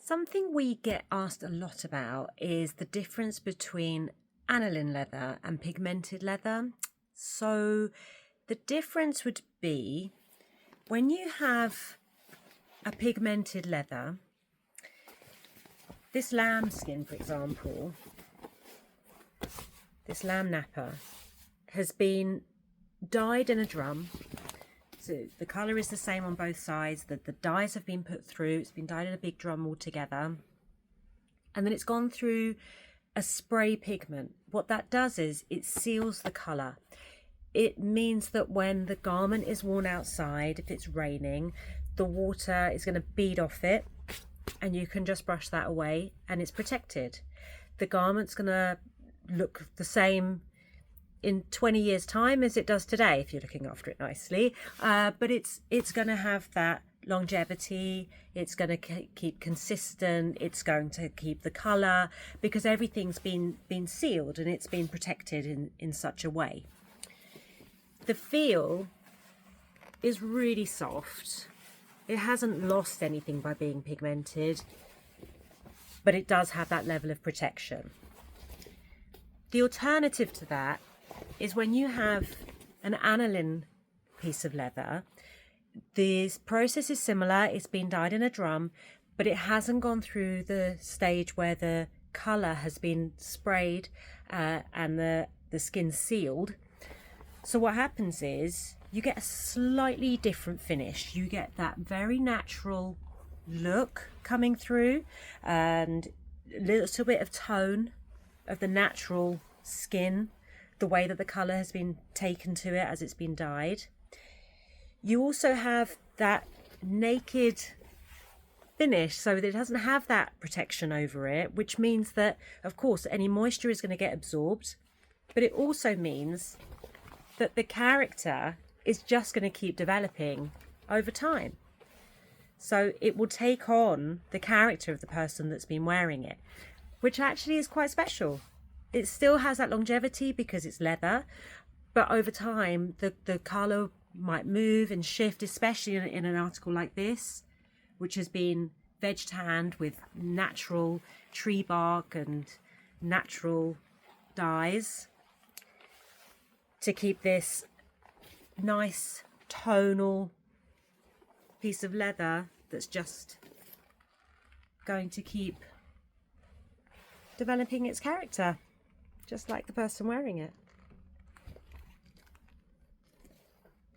Something we get asked a lot about is the difference between aniline leather and pigmented leather. So the difference would be when you have a pigmented leather, this lamb skin, for example, this lamb nappa has been dyed in a drum. So the colour is the same on both sides, the dyes have been put through, it's been dyed in a big drum altogether, and then it's gone through a spray pigment. What that does is it seals the colour. It means that when the garment is worn outside, if it's raining, the water is going to bead off it and you can just brush that away and it's protected. The garment's going to look the same in 20 years time as it does today if you're looking after it nicely, but it's going to have that longevity, it's going to keep consistent, it's going to keep the color because everything's been sealed and it's been protected in such a way. The feel is really soft. It hasn't lost anything by being pigmented, but it does have that level of protection. The alternative to that is when you have an aniline piece of leather, this process is similar, it's been dyed in a drum, but it hasn't gone through the stage where the colour has been sprayed and the skin sealed. So what happens is you get a slightly different finish. You get that very natural look coming through and a little bit of tone of the natural skin, the way that the colour has been taken to it as it's been dyed. You also have that naked finish so that it doesn't have that protection over it, which means that, of course, any moisture is going to get absorbed, but it also means that the character is just going to keep developing over time. So it will take on the character of the person that's been wearing it, which actually is quite special. It still has that longevity because it's leather, but over time the colour might move and shift, especially in an article like this, which has been veg tanned with natural tree bark and natural dyes to keep this nice tonal piece of leather that's just going to keep developing its character, just like the person wearing it.